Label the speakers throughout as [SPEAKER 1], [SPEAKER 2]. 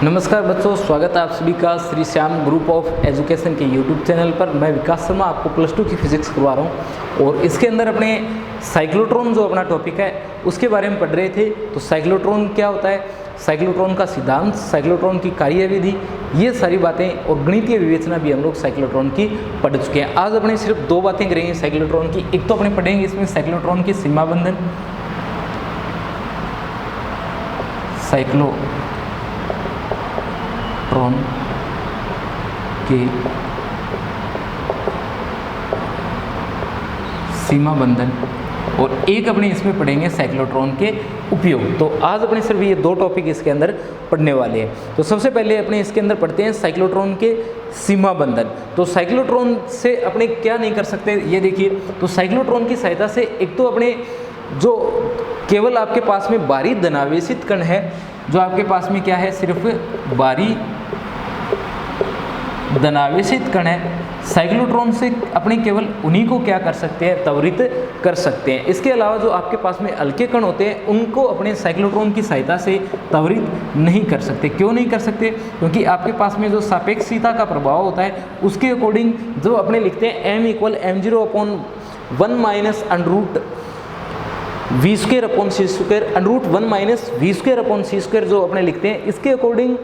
[SPEAKER 1] नमस्कार बच्चों, स्वागत है आप सभी का Shri Shyam group of education के यूट्यूब चैनल पर। मैं विकास शर्मा आपको प्लस 2 की फिजिक्स करवा रहा हूँ और इसके अंदर अपने साइक्लोट्रॉन जो अपना टॉपिक है उसके बारे में पढ़ रहे थे। तो साइक्लोट्रॉन क्या होता है, साइक्लोट्रॉन का सिद्धांत, साइक्लोट्रॉन की कार्यविधि, ये सारी बातें और गणितीय विवेचना भी हम लोग साइक्लोट्रॉन की पढ़ चुके हैं। आज अपने सिर्फ दो बातें करेंगे साइक्लोट्रॉन की। एक तो अपने पढ़ेंगे इसमें साइक्लोट्रॉन की सीमा बंधन, साइक्लोट्रॉन के सीमा बंधन, और एक अपने इसमें पढ़ेंगे साइक्लोट्रॉन के उपयोग। तो आज अपने सिर्फ ये दो टॉपिक इसके अंदर पढ़ने वाले हैं। तो सबसे पहले अपने इसके अंदर पढ़ते हैं साइक्लोट्रॉन के सीमा बंधन। तो साइक्लोट्रॉन से अपने क्या नहीं कर सकते ये देखिए। तो साइक्लोट्रॉन की सहायता से एक तो अपने जो केवल आपके पास में बाहरी धनावेशित कण है, जो आपके पास में क्या है, सिर्फ बाहरी धनावेशित कण है, साइक्लोट्रॉन से अपने केवल उन्हीं को क्या कर सकते हैं, त्वरित कर सकते हैं। इसके अलावा जो आपके पास में हल्के कण होते हैं उनको अपने साइक्लोट्रॉन की सहायता से त्वरित नहीं कर सकते। क्यों नहीं कर सकते? क्योंकि आपके पास में जो सापेक्षिकता का प्रभाव होता है उसके अकॉर्डिंग जो अपने लिखते हैं m = m0/1 (v²/c²) जो अपने लिखते हैं, इसके अकॉर्डिंग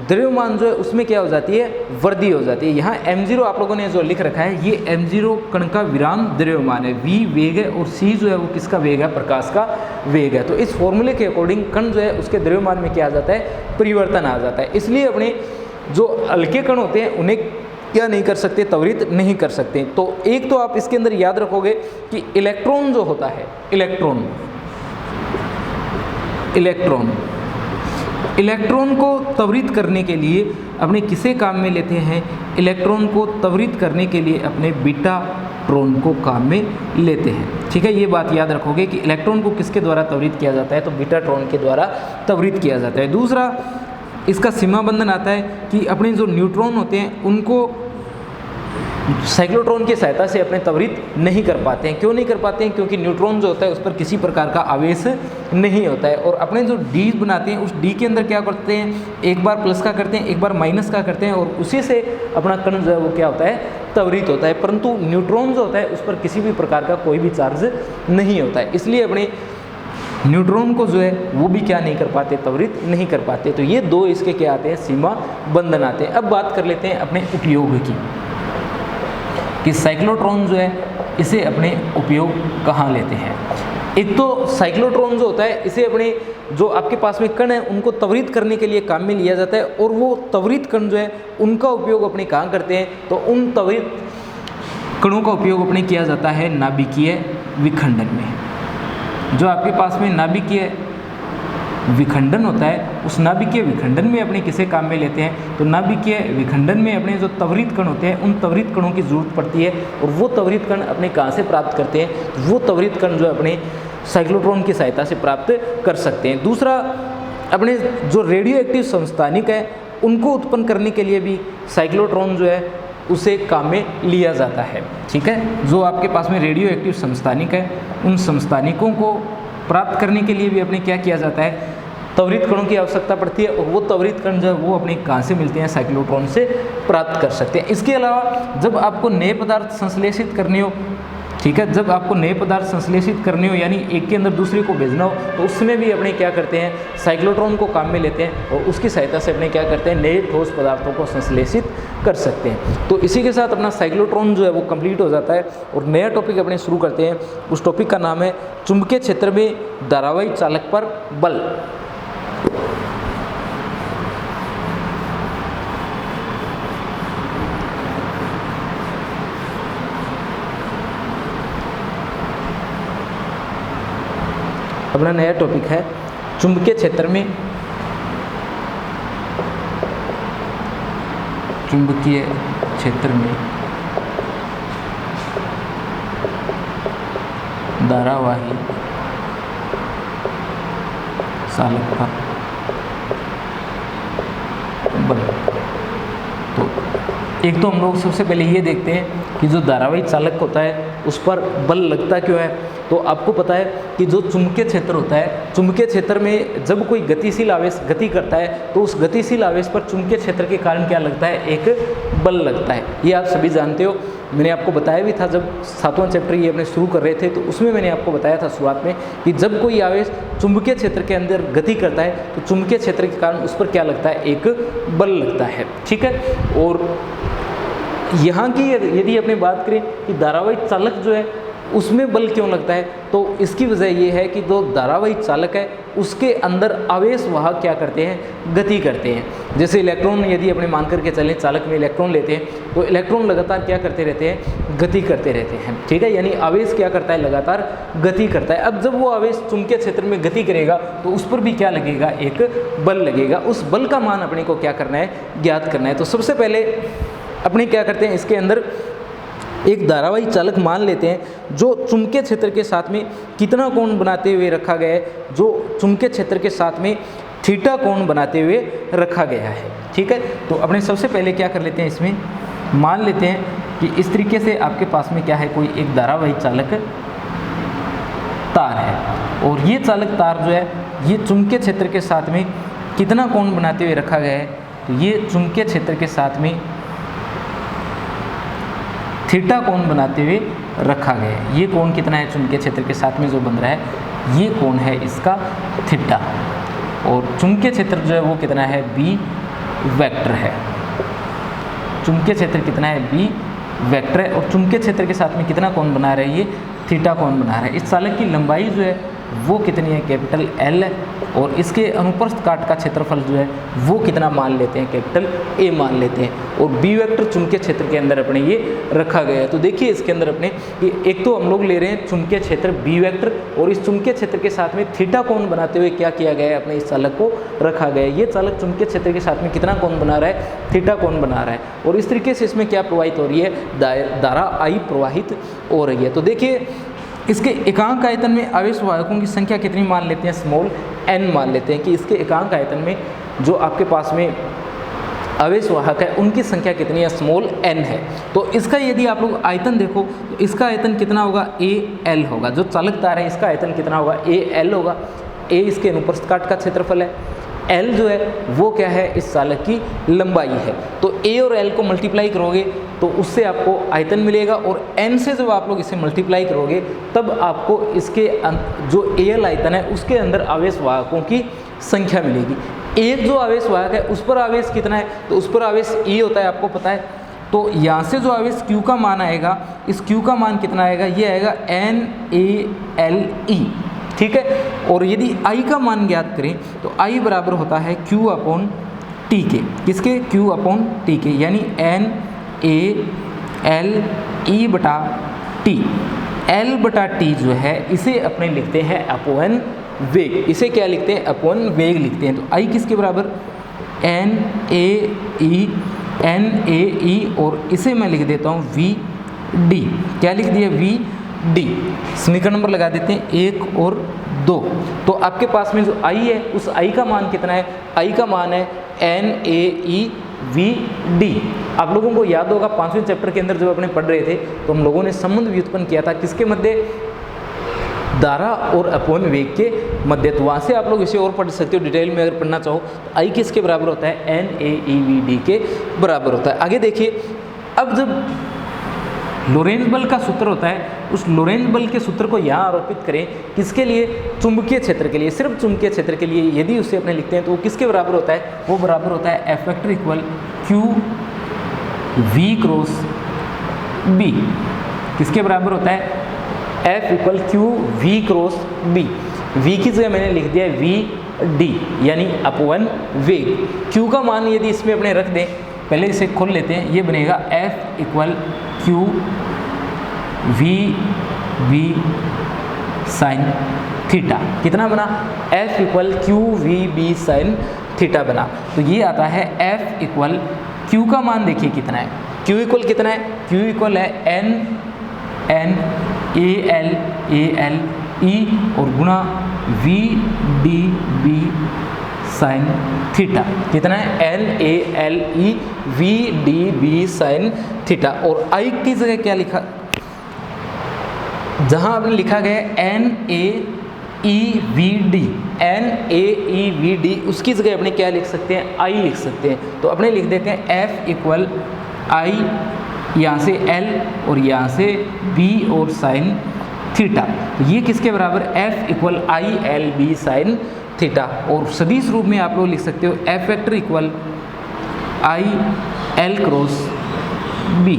[SPEAKER 1] द्रव्यमान जो है उसमें क्या हो जाती है, वृद्धि हो जाती है। यहाँ m0 आप लोगों ने जो लिख रखा है ये m0 कण का विराम द्रव्यमान है, v वेग है और c जो है वो किसका वेग है, प्रकाश का वेग है। तो इस फॉर्मूले के अकॉर्डिंग कण जो है उसके द्रव्यमान में क्या आ जाता है, परिवर्तन आ जाता है। इसलिए अपने जो हल्के कण होते हैं उन्हें क्या नहीं कर सकते, त्वरित नहीं कर सकते। तो एक तो आप इसके अंदर याद रखोगे कि इलेक्ट्रॉन जो होता है, इलेक्ट्रॉन को त्वरित करने के लिए अपने किसे काम में लेते हैं, इलेक्ट्रॉन को त्वरित करने के लिए अपने बीटाट्रॉन को काम में लेते हैं। ठीक है, ये बात याद रखोगे कि इलेक्ट्रॉन को किसके द्वारा त्वरित किया जाता है, तो बीटाट्रॉन के द्वारा त्वरित किया जाता है। दूसरा इसका सीमा बंधन आता है कि अपने जो न्यूट्रॉन होते हैं उनको साइक्लोट्रॉन की सहायता से अपने त्वरित नहीं कर पाते हैं। क्यों नहीं कर पाते हैं? क्योंकि न्यूट्रॉन जो होता है उस पर किसी प्रकार का आवेश नहीं होता है। और अपने जो डी बनाते हैं उस डी के अंदर क्या करते हैं, एक बार प्लस का करते हैं, एक बार माइनस का करते हैं और उसी से अपना कण जो है वो क्या होता है, त्वरित होता है। परंतु न्यूट्रॉन जो होता है उस पर किसी भी प्रकार का कोई भी चार्ज नहीं होता है, इसलिए अपने न्यूट्रॉन को जो है वो भी क्या नहीं कर पाते, त्वरित नहीं कर पाते। तो ये दो इसके क्या आते हैं, सीमा बंधन आते हैं। अब बात कर लेते हैं अपने उपयोग की कि साइक्लोट्रॉन जो है इसे अपने उपयोग कहाँ लेते हैं। एक तो साइक्लोट्रॉन जो होता है इसे अपने जो आपके पास में कण है उनको त्वरित करने के लिए काम में लिया जाता है, और वो त्वरित कण जो है उनका उपयोग अपने कहाँ करते हैं, तो उन त्वरित कणों का उपयोग अपने किया जाता है नाभिकीय विखंडन में। जो आपके पास में नाभिकीय विखंडन होता है उस नाभिकीय विखंडन में अपने किसे काम में लेते हैं, तो नाभिकीय विखंडन में अपने जो त्वरित कण होते हैं उन त्वरित कणों की जरूरत पड़ती है। और वो त्वरित कण अपने कहाँ से प्राप्त करते हैं, तो वो त्वरित कण जो अपने साइक्लोट्रॉन की सहायता से प्राप्त कर सकते हैं। दूसरा अपने जो रेडियो एक्टिव समस्थानिक है उनको उत्पन्न करने के लिए भी साइक्लोट्रॉन जो है उसे काम में लिया जाता है। ठीक है, जो आपके पास में रेडियो एक्टिव समस्थानिक है उन समस्थानिकों को प्राप्त करने के लिए भी अपने क्या किया जाता है, त्वरित कणों की आवश्यकता पड़ती है। और वो त्वरित कण जो है वो अपने कहाँ से मिलते हैं, साइक्लोट्रॉन से प्राप्त कर सकते हैं। इसके अलावा जब आपको नए पदार्थ संश्लेषित करने हो, ठीक है, जब आपको नए पदार्थ संश्लेषित करने हो यानी एक के अंदर दूसरे को भेजना हो, तो उसमें भी अपने क्या करते हैं, साइक्लोट्रॉन को काम में लेते हैं और उसकी सहायता से अपने क्या करते हैं, नए ठोस पदार्थों को संश्लेषित कर सकते हैं। तो इसी के साथ अपना साइक्लोट्रॉन जो है वो कंप्लीट हो जाता है और नया टॉपिक अपने शुरू करते हैं। उस टॉपिक का नाम है चुंबकीय क्षेत्र में धारावाही चालक पर बल। अपना नया टॉपिक है चुंबकीय क्षेत्र में धारावाही चालक का बल। तो एक तो हम लोग सबसे पहले ये देखते हैं कि जो धारावाही चालक होता है उस पर बल लगता क्यों है? तो आपको पता है कि जो चुंबकीय क्षेत्र होता है, चुंबकीय क्षेत्र में जब कोई गतिशील आवेश गति करता है तो उस गतिशील आवेश पर चुंबकीय क्षेत्र के कारण क्या लगता है? एक बल लगता है। ये आप सभी जानते हो, मैंने आपको बताया भी था जब 7वां चैप्टर ये अपने शुरू कर रहे थे तो उसमें मैंने आपको बताया था शुरुआत में कि जब कोई आवेश चुंबकीय क्षेत्र के अंदर गति करता है तो चुंबकीय क्षेत्र के कारण उस पर क्या लगता है? एक बल लगता है। ठीक है, और यहाँ की यदि अपनी बात करें कि धारावाही चालक जो है उसमें बल क्यों लगता है, तो इसकी वजह ये है कि जो धारावाही चालक है उसके अंदर आवेश वाहक क्या करते हैं? गति करते हैं। जैसे इलेक्ट्रॉन यदि अपने मान करके चलें, चालक में इलेक्ट्रॉन लेते हैं तो इलेक्ट्रॉन लगातार क्या करते रहते हैं? गति करते रहते हैं। ठीक है, यानी आवेश क्या करता है? लगातार गति करता है। अब जब वो आवेश चुंबकीय क्षेत्र में गति करेगा तो उस पर भी क्या लगेगा? एक बल लगेगा। उस बल का मान अपने को क्या करना है? ज्ञात करना है। तो सबसे पहले अपने क्या करते हैं, इसके अंदर एक धारावाही चालक मान लेते हैं जो चुंबकीय क्षेत्र के साथ में कितना कोण बनाते हुए रखा गया है? जो चुंबकीय क्षेत्र के साथ में थीटा कोण बनाते हुए रखा गया है। ठीक है, तो अपने सबसे पहले क्या कर लेते हैं, इसमें मान लेते हैं कि इस तरीके से आपके पास में क्या है? कोई एक धारावाही चालक तार है और ये चालक तार जो है ये चुंबकीय क्षेत्र के साथ में कितना कोण बनाते हुए रखा गया है? तो ये चुंबकीय क्षेत्र के साथ में थीटा कोण बनाते हुए रखा गया है। ये कोण कितना है? चुंबकीय क्षेत्र के साथ में जो बन रहा है ये कोण है इसका थीटा, और चुंबकीय क्षेत्र जो है वो कितना है? बी वेक्टर है। चुंबकीय क्षेत्र कितना है? बी वेक्टर है, और चुंबकीय क्षेत्र के साथ में कितना कोण बना रहा है? ये थीटा कोण बना रहा है। इस चालक की लंबाई जो है वो कितनी है? कैपिटल एल है, और इसके अनुप्रस्थ काट का क्षेत्रफल जो है वो कितना मान लेते हैं? कैपिटल ए मान लेते हैं, और बी वेक्टर चुंबकीय क्षेत्र के अंदर अपने ये रखा गया है। तो देखिए इसके अंदर अपने एक तो हम लोग ले रहे हैं चुंबकीय क्षेत्र बी वेक्टर, और इस चुंबकीय क्षेत्र के साथ में थीटा कोण बनाते हुए क्या किया गया है? अपने इस चालक को रखा गया है। ये चालक चुंबकीय क्षेत्र के साथ में कितना कोण बना रहा है? थीटा कोण बना रहा है, और इस तरीके से इसमें क्या प्रवाहित हो रही है? धारा आई प्रवाहित हो रही है। तो देखिए इसके एकांक आयतन में आवेश वाहकों की संख्या कितनी मान लेते हैं? स्मॉल एन मान लेते हैं कि इसके एकांक आयतन में जो आपके पास में आवेश वाहक है उनकी संख्या कितनी है? स्मॉल एन है। तो इसका यदि आप लोग आयतन देखो तो इसका आयतन कितना होगा? ए एल होगा। जो चालक तार है इसका आयतन कितना होगा? ए एल होगा। ए इसके अनुप्रस्थ काट का क्षेत्रफल है, एल जो है वो क्या है? इस चालक की लंबाई है। तो ए और एल को मल्टीप्लाई करोगे तो उससे आपको आयतन मिलेगा, और एन से जब आप लोग इसे मल्टीप्लाई करोगे तब आपको इसके जो ए एल आयतन है उसके अंदर आवेश वाहकों की संख्या मिलेगी। एक जो आवेश वाहक है उस पर आवेश कितना है? तो उस पर आवेश ई होता है, आपको पता है। तो यहाँ से जो आवेश क्यू का मान आएगा, इस क्यू का मान कितना आएगा? ये आएगा एन ए एल ई। ठीक है, और यदि I का मान ज्ञात करें तो I बराबर होता है Q अपॉन टी के। किसके? Q अपॉन टी के, यानी एन ए एल ई बटा टी। एल बटा टी जो है इसे अपने लिखते हैं अपॉन वेग। इसे क्या लिखते हैं? अपॉन वेग लिखते हैं। तो I किसके बराबर? एन ए ई, और इसे मैं लिख देता हूँ वी डी। क्या लिख दिया? We D. समीकरण नंबर लगा देते हैं 1 और 2। तो आपके पास में जो I है उस I का मान कितना है? I का मान है N A E V D. आप लोगों को याद होगा 5वें चैप्टर के अंदर जब अपने पढ़ रहे थे तो हम लोगों ने संबंध व्युत्पन्न किया था किसके मध्य? धारा और अपवन वेग के मध्य। तो वहाँ से आप लोग इसे और पढ़ सकते हो डिटेल में अगर पढ़ना चाहो। तो I किसके बराबर होता है? N A E V D के बराबर होता है। आगे देखिए, अब जब लोरेंज बल का सूत्र होता है उस लोरेंज बल के सूत्र को यहाँ आरोपित करें किसके लिए? चुंबकीय क्षेत्र के लिए, सिर्फ चुंबकीय क्षेत्र के लिए यदि उसे अपने लिखते हैं तो वो किसके बराबर होता है? वो बराबर होता है F vector equal Q V cross B. किसके बराबर होता है? F equal Q V cross B. V की जगह मैंने लिख दिया वी डी, यानी अपवन वेग। क्यू का मान यदि इसमें अपने रख दें, पहले इसे खोल लेते हैं, ये बनेगा F equal Q V B sine theta. कितना बना? F equal Q V B sine theta बना। तो ये आता है एफ इक्वल क्यू का मान देखिए कितना है? क्यू इक्वल कितना है? क्यू इक्वल है N N A L E और गुणा V D B sine theta. कितना है? N A L E V D B sine theta. और आई की जगह क्या लिखा? जहाँ आपने लिखा गया है NaEVD, NaEVD, उसकी जगह अपने क्या लिख सकते हैं, I लिख सकते हैं। तो अपने लिख देते हैं F इक्वल I, यहाँ से L और यहाँ से B और साइन थीटा। तो ये किसके बराबर, F equal ILB sign theta. और सदिश रूप में आप लोग लिख सकते हो F vector equal IL cross B।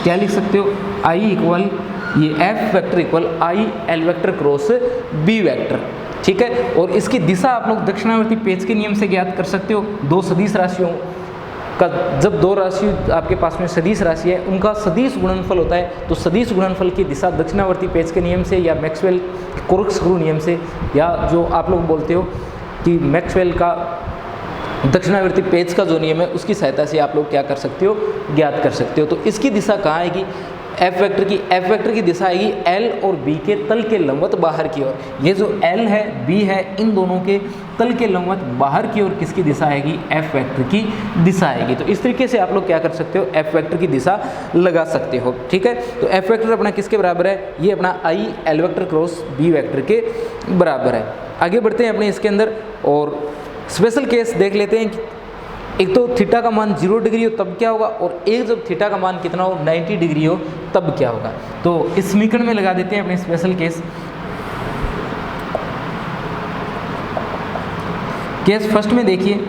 [SPEAKER 1] क्या लिख सकते हो, I इक्वल ये F vector equal IL vector cross B vector, ठीक है। और इसकी दिशा आप लोग दक्षिणावर्ती पेच के नियम से ज्ञात कर सकते हो। दो सदिश राशियों का, जब दो राशि आपके पास में सदिश राशि है, उनका सदिश गुणनफल होता है, तो सदिश गुणनफल की दिशा दक्षिणावर्ती पेच के नियम से या मैक्सवेल कोर्कस्क्रू नियम से, या जो आप लोग बोलते हो कि मैक्सवेल का दक्षिणावर्ती पेच का जो नियम है, उसकी सहायता से आप लोग क्या कर सकते हो, ज्ञात कर सकते हो। तो इसकी दिशा कहाँ आएगी, F वेक्टर की दिशा आएगी L और B के तल के लंबवत बाहर की ओर। ये जो L है B है, इन दोनों के तल के लंबवत बाहर की ओर किसकी दिशा आएगी, F वेक्टर की दिशा आएगी। तो इस तरीके से आप लोग क्या कर सकते हो, F वेक्टर की दिशा लगा सकते हो, ठीक है। तो F वेक्टर अपना किसके बराबर है, ये अपना IL vector cross B vector के बराबर है। आगे बढ़ते हैं अपने इसके अंदर और स्पेशल केस देख लेते हैं। एक तो थीटा का मान 0 डिग्री हो तब क्या होगा, और एक जब थीटा का मान कितना हो, 90 डिग्री हो तब क्या होगा। तो इस समीकरण में लगा देते हैं अपने स्पेशल केस फर्स्ट में देखिए,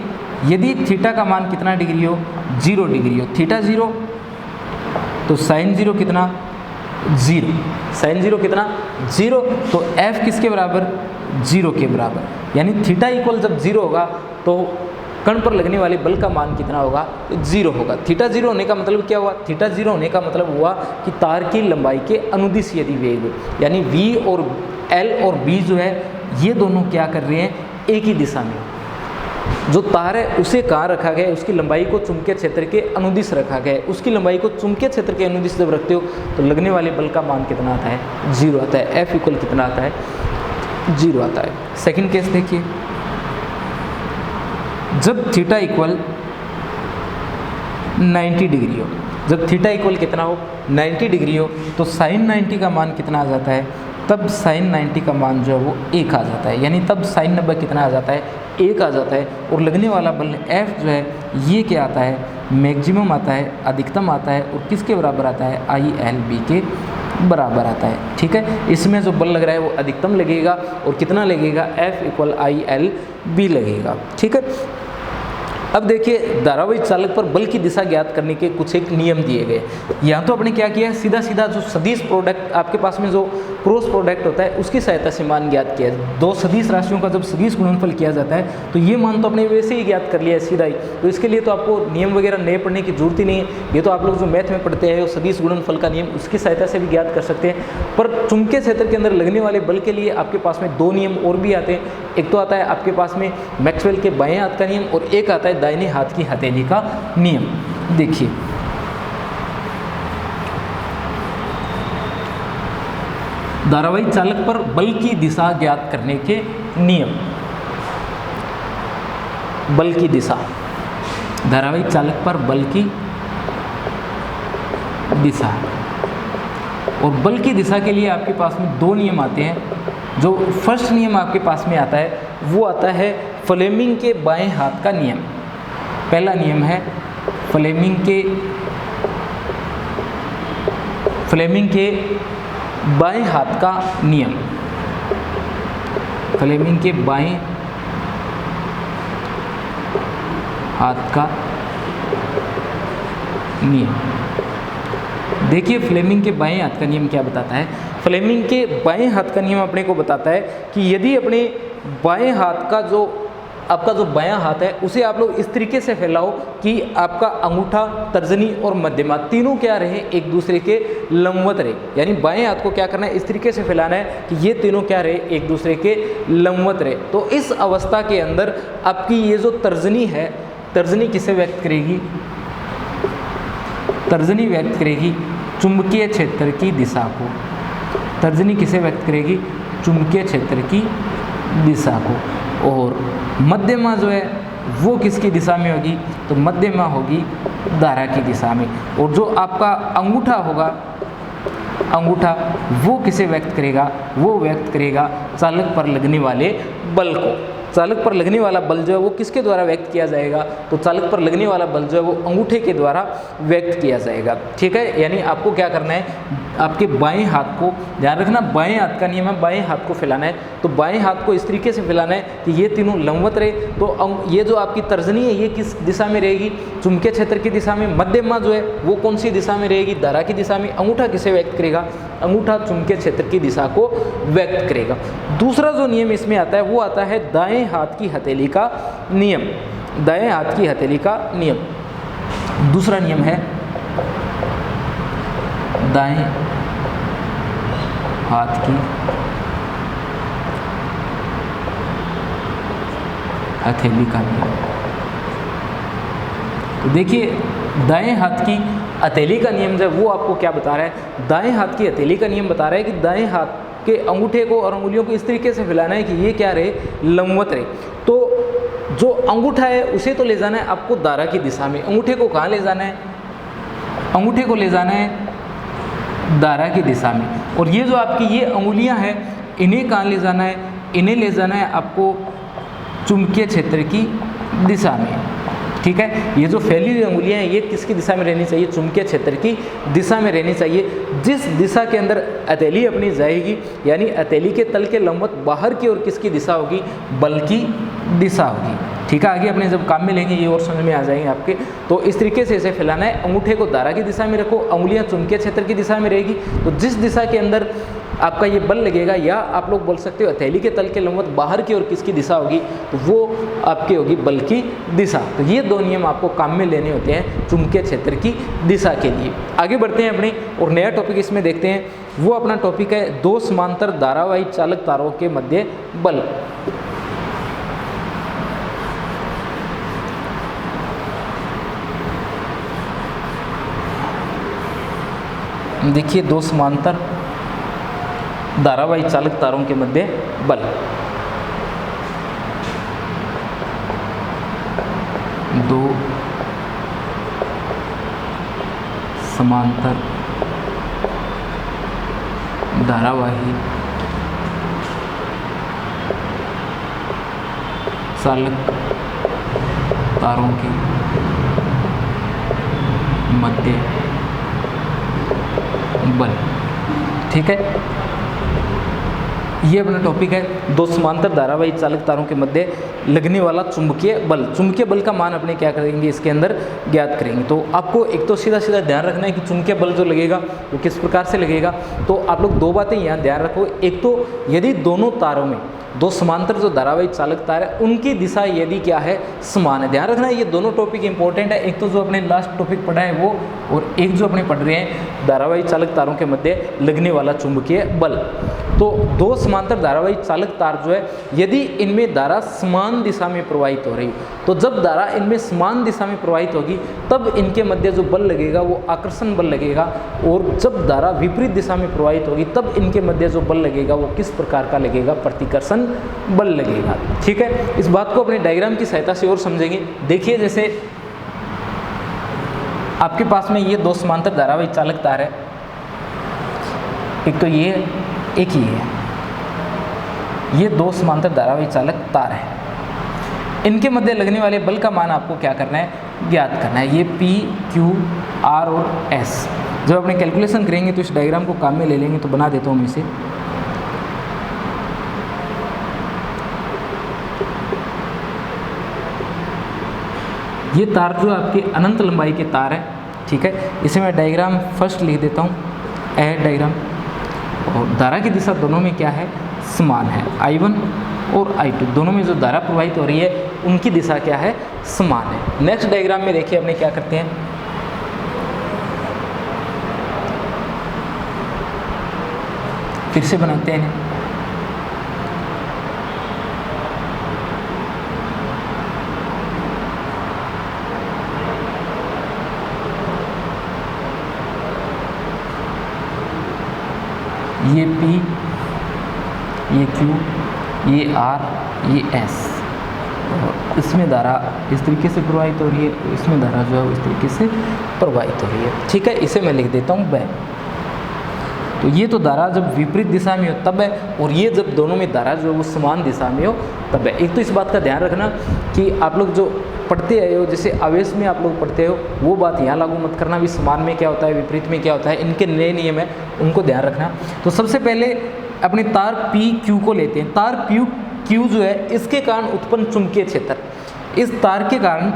[SPEAKER 1] यदि थीटा का मान कितना डिग्री हो, 0 डिग्री हो, थीटा 0 तो साइन 0 कितना, 0, साइन 0 कितना, 0, तो F किसके बराबर, 0 के बराबर। यानी थीटा इक्वल जब 0 होगा तो कण पर लगने वाले बल का मान कितना होगा, 0 होगा। थीटा 0 होने का मतलब क्या हुआ, थीटा 0 होने का मतलब हुआ कि तार की लंबाई के अनुदिश यदि वेग, यानी V और L और B जो है, ये दोनों क्या कर रहे हैं, एक ही दिशा में। जो तार है उसे कहाँ रखा गया है, उसकी लंबाई को चुंबकीय क्षेत्र के अनुदिश रखा गया है। उसकी लंबाई को चुंबकीय क्षेत्र के अनुदिश जब रखते हो तो लगने वाले बल का मान कितना आता है, 0 आता है। F इक्वल कितना आता है, 0 आता है। सेकंड केस देखिए, जब थीटा इक्वल 90 डिग्री हो, जब थीटा इक्वल कितना हो, 90 डिग्री हो, तो साइन 90 का मान कितना आ जाता है, तब साइन 90 का मान जो है वो 1 आ जाता है। यानी तब साइन 90 कितना आ जाता है, 1 आ जाता है। और लगने वाला बल F जो है ये क्या आता है, मैक्सिमम आता है, अधिकतम आता है, और किसके बराबर आता है, ILB के बराबर आता है, ठीक है। इसमें जो बल लग रहा है वो अधिकतम लगेगा, और कितना लगेगा, F इक्वल ILB लगेगा, ठीक है। अब देखिए, धारावाही चालक पर बल की दिशा ज्ञात करने के कुछ एक नियम दिए गए। यहाँ तो आपने क्या किया है, सीधा सीधा जो सदिश प्रोडक्ट आपके पास में जो क्रॉस प्रोडक्ट होता है उसकी सहायता से मान ज्ञात किया है। दो सदिश राशियों का जब सदिश गुणनफल किया जाता है तो ये मान तो आपने वैसे ही ज्ञात कर लिया है सीधा ही। तो इसके लिए तो आपको नियम वगैरह नए पढ़ने की जरूरत ही नहीं है। ये तो आप लोग जो मैथ में पढ़ते हैं सदिश गुणनफल का नियम, उसकी सहायता से भी ज्ञात कर सकते हैं। पर चुंबकीय क्षेत्र के अंदर लगने वाले बल के लिए आपके पास में 2 नियम और भी आते हैं। एक तो आता है आपके पास में मैक्सवेल के बाएं हाथ का नियम, और एक आता है दाहिने हाथ की हथेली का नियम। देखिए, धारावाही चालक पर बल की दिशा ज्ञात करने के नियम। बल की दिशा, धारावाही चालक पर बल की दिशा, और बल की दिशा के लिए आपके पास में 2 नियम आते हैं। जो फर्स्ट नियम आपके पास में आता है वो आता है फ्लेमिंग के बाएं हाथ का नियम। पहला नियम है फ्लेमिंग के बाएं हाथ का नियम। फ्लेमिंग के बाएं हाथ का नियम। देखिए, फ्लेमिंग के बाएं हाथ का नियम क्या बताता है। फ्लेमिंग के बाएं हाथ का नियम अपने को बताता है कि यदि अपने बाएं हाथ का जो आपका जो बायां हाथ है उसे आप लोग इस तरीके से फैलाओ कि आपका अंगूठा, तर्जनी और मध्यमा तीनों क्या रहे, एक दूसरे के लंबवत रहे। यानी बाएं हाथ को क्या करना है, इस तरीके से फैलाना है कि ये तीनों क्या रहे, एक दूसरे के लंबवत रहे। तो इस अवस्था के अंदर आपकी ये जो तर्जनी है, तर्जनी किसे व्यक्त करेगी, तर्जनी व्यक्त करेगी चुंबकीय क्षेत्र की दिशा को। तर्जनी किसे व्यक्त करेगी, चुंबकीय क्षेत्र की दिशा को। और मध्यमा जो है वो किसकी दिशा में होगी, तो मध्यमा होगी धारा की दिशा में। और जो आपका अंगूठा होगा, अंगूठा, वो किसे व्यक्त करेगा? वो व्यक्त करेगा चालक पर लगने वाले बल को। चालक पर लगने वाला बल जो है वो किसके द्वारा व्यक्त किया जाएगा? तो चालक पर लगने वाला बल जो है वो अंगूठे के द्वारा व्यक्त किया जाएगा। ठीक है, यानी आपको क्या करना है, आपके बाएं हाथ को, ध्यान रखना बाएं हाथ का नियम है, बाएं हाथ को फैलाना है। तो बाएं हाथ को इस तरीके से फैलाना है कि ये तीनों लंबवत रहे। तो ये जो आपकी तर्जनी है ये किस दिशा में रहेगी? चुंबकीय क्षेत्र की दिशा में। मध्यमा जो है वो कौन सी दिशा में रहेगी? धारा की दिशा में। अंगूठा किसे व्यक्त करेगा? अंगूठा चुंबकीय क्षेत्र की दिशा को व्यक्त करेगा। दूसरा जो नियम इसमें आता है वो आता है दाएं हाथ की हथेली का नियम। दाएं हाथ की हथेली का नियम। दूसरा नियम है दाएं हाथ की हथेली का नियम। तो देखिए दाएं हाथ की हथेली का नियम जो है वो आपको क्या बता रहा है? दाएं हाथ की हथेली का नियम बता रहा है कि दाएं हाथ के अंगूठे को और अंगुलियों को इस तरीके से फैलाना है कि ये क्या रहे? लंबवत रहे। तो जो अंगूठा है उसे तो ले जाना है आपको धारा की दिशा में। अंगूठे को कहाँ ले जाना है? अंगूठे को ले जाना है धारा की दिशा में। और ये जो आपकी ये अंगुलियां हैं इन्हें कहाँ ले जाना है? इन्हें ले जाना है आपको चुंबकीय क्षेत्र की दिशा में। ठीक है, ये जो फैली हुई अंगुलियां हैं ये किसकी दिशा में रहनी चाहिए? चुंबकीय क्षेत्र की दिशा में रहनी चाहिए। जिस दिशा के अंदर हथेली अपनी जाएगी, यानी हथेली के तल के लंबवत बाहर की ओर किसकी दिशा होगी? बल की दिशा होगी। ठीक है, आगे अपने जब काम में लेंगे ये और समझ में आ जाएंगे आपके। तो इस तरीके से इसे फैलाना है। अंगूठे को धारा की दिशा में रखो, अंगुलियां चुंबकीय क्षेत्र की दिशा में रहेगी। तो जिस दिशा के अंदर आपका ये बल लगेगा, या आप लोग बोल सकते हो हथेली के तल के लंबवत बाहर की ओर किसकी दिशा होगी? तो वो आपकी होगी बल की दिशा। तो ये दो नियम आपको काम में लेने होते हैं चुंबकीय क्षेत्र की दिशा के लिए। आगे बढ़ते हैं अपने और नया टॉपिक इसमें देखते हैं। वो अपना टॉपिक है दो समांतर धारावाही चालक तारों के मध्य बल। देखिए दो समांतर धारावाही चालक तारों के मध्य बल। दो समांतर धारावाही चालक तारों के मध्य बल। ठीक है, ये अपना टॉपिक है दो समांतर धारावाही चालक तारों के मध्य लगने वाला चुंबकीय बल। चुंबकीय बल का मान अपने क्या करेंगे? इसके अंदर ज्ञात करेंगे। तो आपको एक तो सीधा सीधा ध्यान रखना है कि चुंबकीय बल जो लगेगा वो किस प्रकार से लगेगा। तो आप लोग दो बातें यहाँ ध्यान रखो। एक तो यदि दोनों तारों में, दो समांतर जो धारावाही चालक तार है उनकी दिशा यदि क्या है? समान है। ध्यान रखना है ये दोनों टॉपिक इंपॉर्टेंट है। एक तो जो अपने लास्ट टॉपिक पढ़ा है वो, और एक जो अपने पढ़ रहे हैं धारावाही चालक तारों के मध्य लगने वाला चुंबकीय बल। तो दो समांतर धारावाही चालक तार जो है यदि इनमें धारा समान दिशा में प्रवाहित हो रही, तो जब धारा इनमें समान दिशा में प्रवाहित होगी तब इनके मध्य जो बल लगेगा वो आकर्षण बल लगेगा। और जब धारा विपरीत दिशा में प्रवाहित होगी तब इनके मध्य जो बल लगेगा वो किस प्रकार का लगेगा? प्रतिकर्षण बल लगेगा। ठीक है, इस बात को अपने डायग्राम की सहायता से और समझेंगे। देखिए जैसे आपके पास में ये दो समांतर धारावाही चालक तार है, एक तो ये, एक ही है। ये दो समांतर धारावाही चालक तार है। इनके मध्य लगने वाले बल का मान आपको क्या करना है? ज्ञात करना है। ये P, Q, R और S। जब अपने कैलकुलेशन करेंगे तो इस डायग्राम को काम में ले लेंगे। तो बना देता हूँ मैं इसे। ये तार जो आपके अनंत लंबाई के तार है। ठीक है, इसे मैं डायग्राम फर्स्ट लिख देता हूँ, डायग्राम। और धारा की दिशा दोनों में क्या है? समान है। I1 और I2 दोनों में जो धारा प्रवाहित हो रही है उनकी दिशा क्या है? समान है। नेक्स्ट डायग्राम में देखिए अपने क्या करते हैं। फिर से बनाते हैं। ये P, ये Q, ये R, ये S। और इसमें धारा इस तरीके से प्रवाहित हो रही है, इसमें धारा जो है इस तरीके से प्रवाहित हो रही है। ठीक है, इसे मैं लिख देता हूँ बैक। तो ये तो धारा जब विपरीत दिशा में हो तब है, और ये जब दोनों में धारा जो है वो समान दिशा में हो तब है। एक तो इस बात का ध्यान रखना कि आप लोग जो पढ़ते आए हो, जैसे आवेश में आप लोग पढ़ते हो, वो बात यहाँ लागू मत करना भी समान में क्या होता है, विपरीत में क्या होता है, इनके नए नियम है, उनको ध्यान रखना। तो सबसे पहले अपने तार पी क्यू को लेते हैं। तार पी क्यू जो है इसके कारण उत्पन्न चुंबकीय क्षेत्र, इस तार के कारण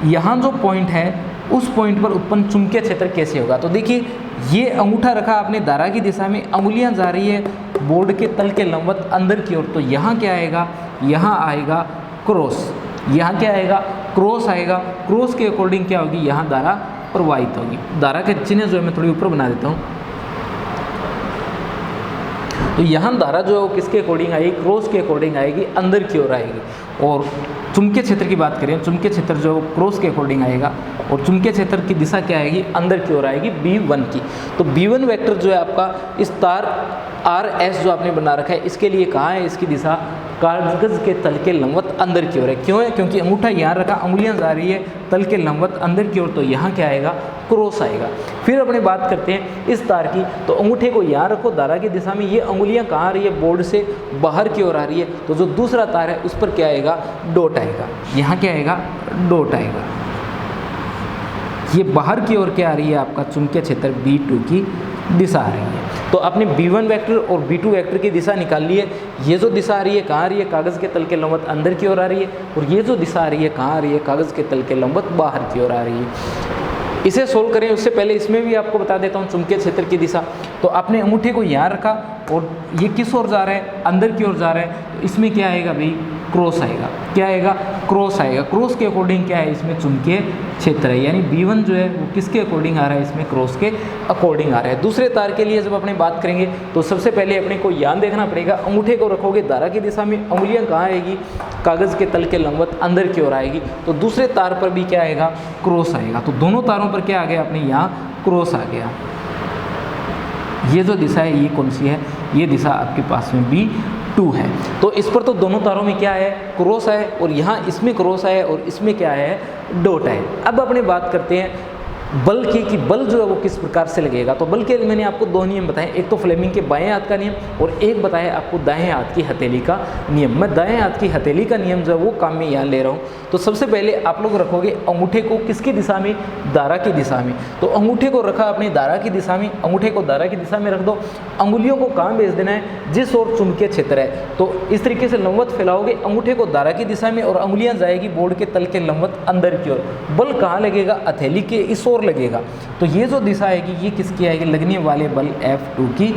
[SPEAKER 1] यहाँ जो पॉइंट है उस पॉइंट पर उत्पन्न चुंबकीय क्षेत्र कैसे होगा। तो देखिए ये अंगूठा रखा आपने धारा की दिशा में, अंगुलियाँ जा रही है बोर्ड के तल के लंबवत अंदर की ओर, तो यहाँ क्या आएगा, यहाँ आएगा क्रॉस, यहाँ क्या आएगा, क्रॉस आएगा। क्रॉस के अकॉर्डिंग क्या होगी, यहाँ धारा प्रवाहित होगी। धारा के चिन्ह जो है मैं थोड़ी ऊपर बना देता हूँ। तो यहाँ धारा जो है वो किसके अकॉर्डिंग आएगी, क्रॉस के अकॉर्डिंग आएगी, अंदर की ओर आएगी। और चुंबकीय क्षेत्र की बात करें, चुंबकीय क्षेत्र जो क्रॉस के अकॉर्डिंग आएगा, और चुंबकीय क्षेत्र की दिशा क्या आएगी, अंदर की ओर आएगी, B1 की। तो B1 वेक्टर जो है आपका इस तार RS जो आपने बना रखा है इसके लिए कहाँ है, इसकी दिशा कागज के तल के लंबवत अंदर की ओर है। क्यों है, क्योंकि अंगूठा यहाँ रखा, अंगुलियाँ जा रही है तल के लंबवत अंदर की ओर, तो यहाँ क्या आएगा, क्रॉस आएगा। फिर अपने बात करते हैं इस तार की, तो अंगूठे को यहाँ रखो धारा की दिशा में, ये अंगुलियाँ कहाँ आ रही है, बोर्ड से बाहर की ओर आ रही है, तो जो दूसरा तार है उस पर क्या आएगा, डॉट आएगा। यहाँ क्या आएगा, डॉट आएगा। ये बाहर की ओर क्या आ रही है, आपका चुंबकीय क्षेत्र B2 की दिशा आ रही है। तो आपने B1 वेक्टर और B2 वेक्टर की दिशा निकाल ली है। ये जो दिशा आ रही है कहाँ आ रही है, कागज़ के तल के लंबवत अंदर की ओर आ रही है, और ये जो दिशा आ रही है कहाँ आ रही है, कागज़ के तल के लंबवत बाहर की ओर आ रही है। इसे सोल्व करें उससे पहले इसमें भी आपको बता देता हूँ चुंबकीय क्षेत्र की दिशा। तो आपने अंगूठे को यहाँ रखा और ये किस ओर जा रहा है, अंदर की ओर जा रहा है, तो इसमें क्या आएगा भाई, क्रॉस आएगा। क्या आएगा, क्रॉस आएगा। क्रॉस के अकॉर्डिंग क्या है, इसमें चुंबकीय क्षेत्र है, यानी B1 जो है वो किसके अकॉर्डिंग आ रहा है, इसमें क्रॉस के अकॉर्डिंग आ रहा है। दूसरे तार के लिए जब अपने बात करेंगे तो सबसे पहले अपने को यहाँ देखना पड़ेगा, अंगूठे को रखोगे धारा की दिशा में, अंगुलियाँ कहाँ आएगी, कागज़ के तल के लंबवत अंदर की ओर आएगी, तो दूसरे तार पर भी क्या आएगा, क्रॉस आएगा। तो दोनों तारों पर क्या आ गया, अपने यहाँ क्रॉस आ गया। ये जो दिशा है ये कौन सी है, ये दिशा आपके पास में B2 है। तो इस पर तो दोनों तारों में क्या है, क्रॉस है, और यहाँ इसमें क्रॉस है और इसमें क्या है, डॉट है। अब अपने बात करते हैं बल की, कि बल जो है वो किस प्रकार से लगेगा। तो बल के लिए मैंने आपको दो नियम बताए, एक तो फ्लेमिंग के बाएं हाथ का नियम और एक बताया आपको दाएं हाथ की हथेली का नियम। मैं दाएं हाथ की हथेली का नियम जो है वो काम में यहाँ ले रहा हूँ। तो सबसे पहले आप लोग रखोगे अंगूठे को किसकी दिशा में, धारा की दिशा में। तो अंगूठे को रखा अपनी धारा की दिशा में, अंगूठे को धारा की दिशा में रख दो। अंगुलियों को कहाँ भेज देना है, जिस ओर चुंबकीय क्षेत्र है। तो इस तरीके से लंबवत फैलाओगे अंगूठे को धारा की दिशा में, और अंगुलियाँ जाएगी बोर्ड के तल के लंबवत अंदर की ओर। बल कहाँ लगेगा, हथेली के इस ओर लगेगा। तो ये जो दिशा आएगी ये किसकी आएगी, लगने वाले बल F2 की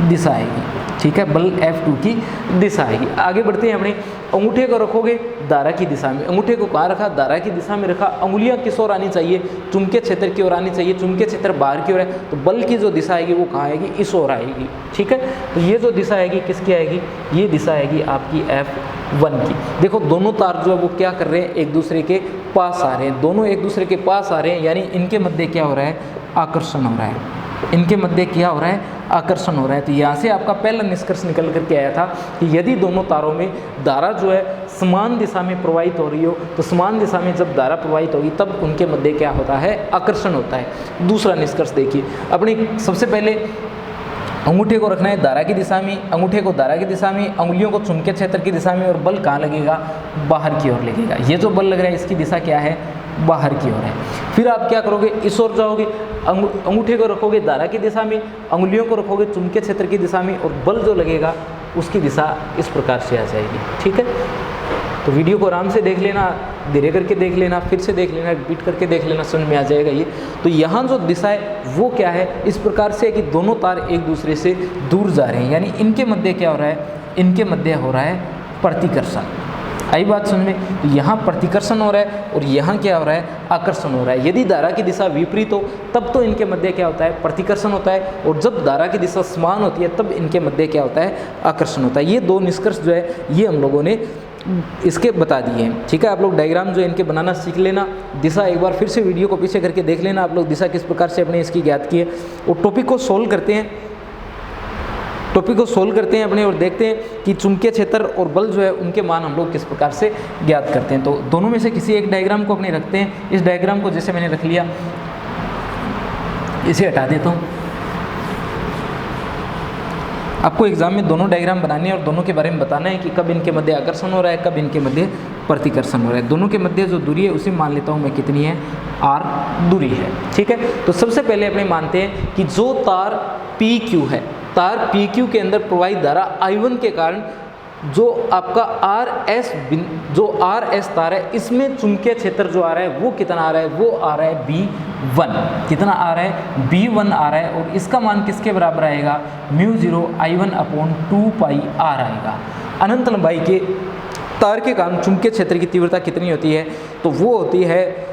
[SPEAKER 1] दिशा आएगी। ठीक है, बल F2 की दिशा आएगी। आगे बढ़ते हैं अपने, अंगूठे को रखोगे धारा की दिशा में, अंगूठे को कहाँ रखा, धारा की दिशा में रखा। अंगुलियाँ किस ओर आनी चाहिए, चुंबकीय क्षेत्र की ओर आनी चाहिए। चुंबकीय क्षेत्र बाहर की ओर है, तो बल की जो दिशा आएगी वो कहाँ आएगी, इस ओर आएगी। ठीक है, तो ये जो दिशा आएगी किसकी आएगी, ये दिशा आएगी आपकी F1 की। देखो दोनों तार जो है वो क्या कर रहे हैं, एक दूसरे के पास आ रहे हैं, दोनों एक दूसरे के पास आ रहे हैं, यानी इनके मध्य क्या हो रहा है, आकर्षण हो रहा है। इनके मध्य क्या हो रहा है, आकर्षण हो रहा है। तो यहाँ से आपका पहला निष्कर्ष निकल करके आया था कि यदि दोनों तारों में धारा जो है समान दिशा में प्रवाहित हो रही हो, तो समान दिशा में जब धारा प्रवाहित होगी तब उनके मध्य क्या होता है, आकर्षण होता है। दूसरा निष्कर्ष देखिए, अपने सबसे पहले अंगूठे को रखना है धारा की दिशा में, अंगूठे को धारा की दिशा में, अंगुलियों को चुंबकीय क्षेत्र की दिशा में, और बल कहाँ लगेगा, बाहर की ओर लगेगा। ये जो बल लग रहा है इसकी दिशा क्या है, बाहर की ओर है। फिर आप क्या करोगे, इस ओर जाओगे, अंगूठे को रखोगे धारा की दिशा में, अंगुलियों को रखोगे चुंबकीय क्षेत्र की दिशा में, और बल जो लगेगा उसकी दिशा इस प्रकार से आ जाएगी। ठीक है, तो वीडियो को आराम से देख लेना, धीरे करके देख लेना, फिर से देख लेना, रिपीट करके देख लेना, समझ में आ जाएगा ये। तो यहाँ जो दिशा है वो क्या है, इस प्रकार से है कि दोनों तार एक दूसरे से दूर जा रहे हैं, यानी इनके मध्य क्या हो रहा है, इनके मध्य हो रहा है प्रतिकर्षण। आई बात समझ में, तो यहाँ प्रतिकर्षण हो रहा है और यहाँ क्या हो रहा है, आकर्षण हो रहा है। यदि धारा की दिशा विपरीत हो तब तो इनके मध्य क्या होता है, प्रतिकर्षण होता है, और जब धारा की दिशा समान होती है तब इनके मध्य क्या होता है, आकर्षण होता है। ये दो निष्कर्ष जो है ये हम लोगों ने इसके बता दिए हैं। ठीक है, आप लोग डायग्राम जो है इनके बनाना सीख लेना, दिशा एक बार फिर से वीडियो को पीछे करके देख लेना, आप लोग दिशा किस प्रकार से अपने इसकी ज्ञात की है। और टॉपिक को सोल्व करते हैं, टॉपिक को सोल्व करते हैं अपने, और देखते हैं कि चुंबकीय क्षेत्र और बल जो है उनके मान हम लोग किस प्रकार से ज्ञात करते हैं। तो दोनों में से किसी एक डायग्राम को अपने रखते हैं। इस डायग्राम को जैसे मैंने रख लिया, इसे हटा देता हूँ। आपको एग्जाम में दोनों डायग्राम बनाने हैं और दोनों के बारे में बताना है कि कब इनके मध्य आकर्षण हो रहा है, कब इनके मध्य प्रतिकर्षण हो रहा है। दोनों के मध्य जो दूरी है उसे मान लेता हूँ मैं कितनी है, r दूरी है। ठीक है, तो सबसे पहले अपने मानते हैं कि जो तार PQ है, तार PQ के अंदर प्रवाहित धारा I1 के कारण जो आपका जो RS तार है इसमें चुंबकीय क्षेत्र जो आ रहा है वो कितना आ रहा है, वो आ रहा है B1। कितना आ रहा है, B1 आ रहा है। और इसका मान किसके बराबर आएगा, μ0 I1/2πr आएगा। अनंत लंबाई के तार के कारण चुंबकीय क्षेत्र की तीव्रता कितनी होती है, तो वो होती है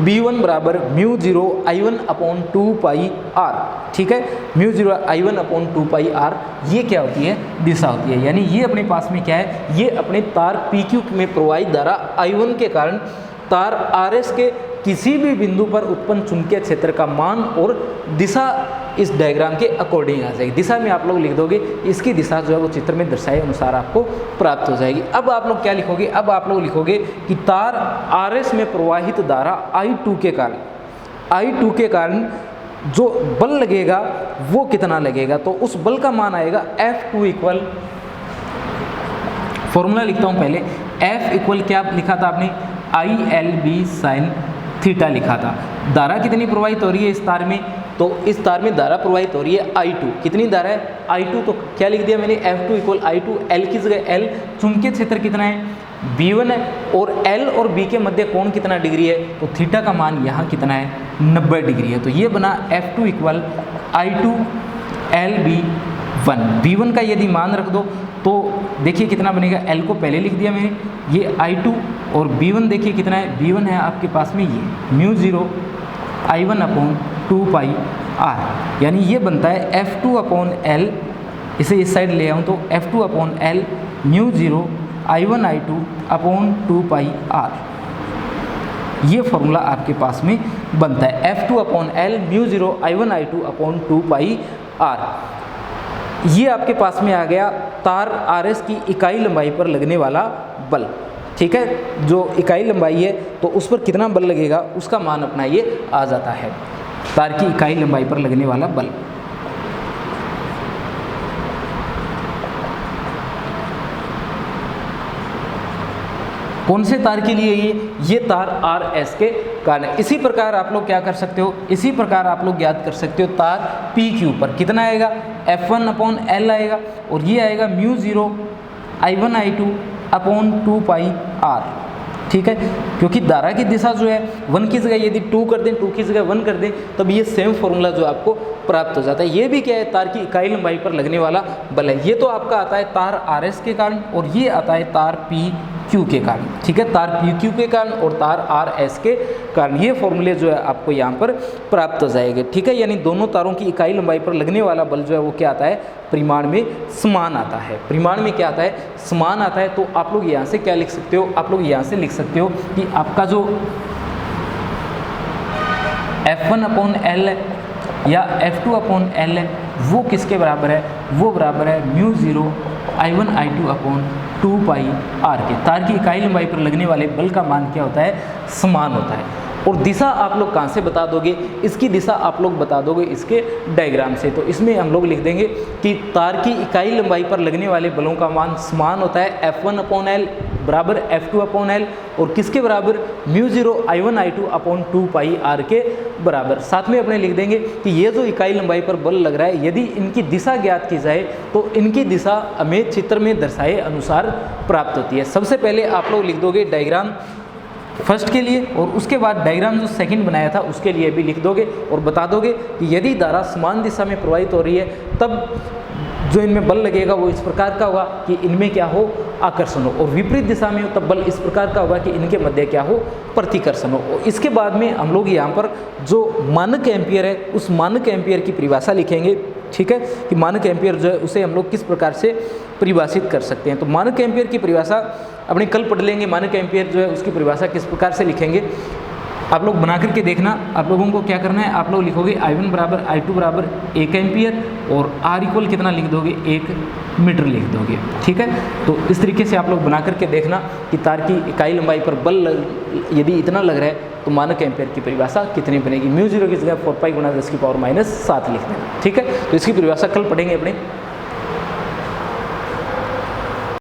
[SPEAKER 1] B1 बराबर μ0 I1/2πr। ठीक है, μ0 I1/2πr ये क्या होती है, दिशा होती है। यानी ये अपने पास में क्या है, ये अपने तार PQ में प्रवाहित धारा I1 के कारण तार RS के किसी भी बिंदु पर उत्पन्न चुंबकीय क्षेत्र का मान और दिशा इस डायग्राम के अकॉर्डिंग आ जाएगी। दिशा में आप लोग लिख दोगे, इसकी दिशा जो है वो चित्र में दर्शाए अनुसार आपको प्राप्त हो जाएगी। अब आप लोग क्या लिखोगे, अब आप लोग लिखोगे कि तार RS में प्रवाहित धारा I2 के कारण जो बल लगेगा वो कितना लगेगा, तो उस बल का मान आएगा F2 इक्वल, फॉर्मूला लिखता हूँ पहले, F इक्वल क्या लिखा था आपने, ILB sin थीटा लिखा था। धारा कितनी प्रवाहित हो रही है इस तार में, तो इस तार में धारा प्रवाहित हो रही है I2। कितनी धारा है, I2, तो क्या लिख दिया मैंने, F2 इक्वल I2, L की जगह L, चुंबकीय क्षेत्र कितना है, B1 है, और L और B के मध्य कोण कितना डिग्री है, तो थीटा का मान यहाँ कितना है, 90 डिग्री है। तो ये बना F2 equal I2 LB1। B1 का यदि मान रख दो तो देखिए कितना बनेगा, L को पहले लिख दिया मैंने, ये I2, और B1 देखिए कितना है, B1 है आपके पास में ये μ0 I1/2πr, यानी ये बनता है F2/L, इसे इस साइड ले आऊँ तो F2/L μ0 I1I2/2πr, ये फॉर्मूला आपके पास में बनता है F2/L μ0 I1I2/2πr। ये आपके पास में आ गया तार RS की इकाई लंबाई पर लगने वाला बल। ठीक है, जो इकाई लंबाई है तो उस पर कितना बल लगेगा उसका मान अपना ये आ जाता है, तार की इकाई लंबाई पर लगने वाला बल। कौन से तार के लिए, ये तार RS के कारण। इसी प्रकार आप लोग क्या कर सकते हो, इसी प्रकार आप लोग ज्ञात कर सकते हो तार PQ पर कितना आएगा, F1/L आएगा, और ये आएगा μ0 I1I2/2πr। ठीक है, क्योंकि धारा की दिशा जो है 1 की जगह यदि 2 कर दें, 2 की जगह 1 कर दें, तब ये सेम फॉर्मूला जो आपको प्राप्त हो जाता है। ये भी क्या है, तार की इकाई लंबाई पर लगने वाला बल है। ये तो आपका आता है तार RS के कारण, और ये आता है तार PQ के कारण। ठीक है, तार PQ के कारण और तार RS के कारण, ये फॉर्मूले जो है आपको यहाँ पर प्राप्त हो जाएंगे। ठीक है, यानी दोनों तारों की इकाई लंबाई पर लगने वाला बल जो है वो क्या आता है, परिमाण में समान आता है। परिमाण में क्या आता है, समान आता है। तो आप लोग यहाँ से क्या लिख सकते हो, आप लोग यहाँ से लिख सकते हो कि आपका जो F1/L है या F2/L है वो किसके बराबर है, वो बराबर है μ0 I1I2/2πr के। तार की इकाई लंबाई पर लगने वाले बल का मान क्या होता है, समान होता है। और दिशा आप लोग कहाँ से बता दोगे, इसकी दिशा आप लोग बता दोगे इसके डायग्राम से। तो इसमें हम लोग लिख देंगे कि तार की इकाई लंबाई पर लगने वाले बलों का मान समान होता है F1/L बराबर F2/L, और किसके बराबर, μ0 I1I2/2πr के बराबर। साथ में अपने लिख देंगे कि ये जो इकाई लंबाई पर बल लग रहा है, यदि इनकी दिशा ज्ञात की जाए तो इनकी दिशा हमें चित्र में दर्शाए अनुसार प्राप्त होती है। सबसे पहले आप लोग लिख दोगे डायग्राम फर्स्ट के लिए, और उसके बाद डायग्राम जो सेकंड बनाया था उसके लिए भी लिख दोगे, और बता दोगे कि यदि धारा समान दिशा में प्रवाहित हो रही है तब जो इनमें बल लगेगा वो इस प्रकार का होगा कि इनमें क्या हो, आकर्षण हो, और विपरीत दिशा में हो तब बल इस प्रकार का होगा कि इनके मध्य क्या हो, प्रतिकर्षण हो। और इसके बाद में हम लोग यहाँ पर जो मानक एम्पियर है उस मानक एम्पियर की परिभाषा लिखेंगे। ठीक है, कि मानक एम्पियर जो है उसे हम लोग किस प्रकार से परिभाषित कर सकते हैं। तो मानक एम्पियर की परिभाषा अपने कल पढ़ लेंगे। मानक एम्पियर जो है उसकी परिभाषा किस प्रकार से लिखेंगे आप लोग बना करके देखना। आप लोगों को क्या करना है, आप लोग लिखोगे I1 बराबर I2 बराबर 1 एम्पियर, और R इक्वल कितना लिख दोगे, 1 मीटर लिख दोगे। ठीक है, तो इस तरीके से आप लोग बना करके देखना कि तार की इकाई लंबाई पर बल यदि इतना लग रहा है तो मानक एम्पेयर की परिभाषा कितनी बनेगी। म्यू 0 की जगह 4 पाई गुणा 10⁻⁻7 लिख देना, ठीक है। तो इसकी परिभाषा कल पढ़ेंगे अपने।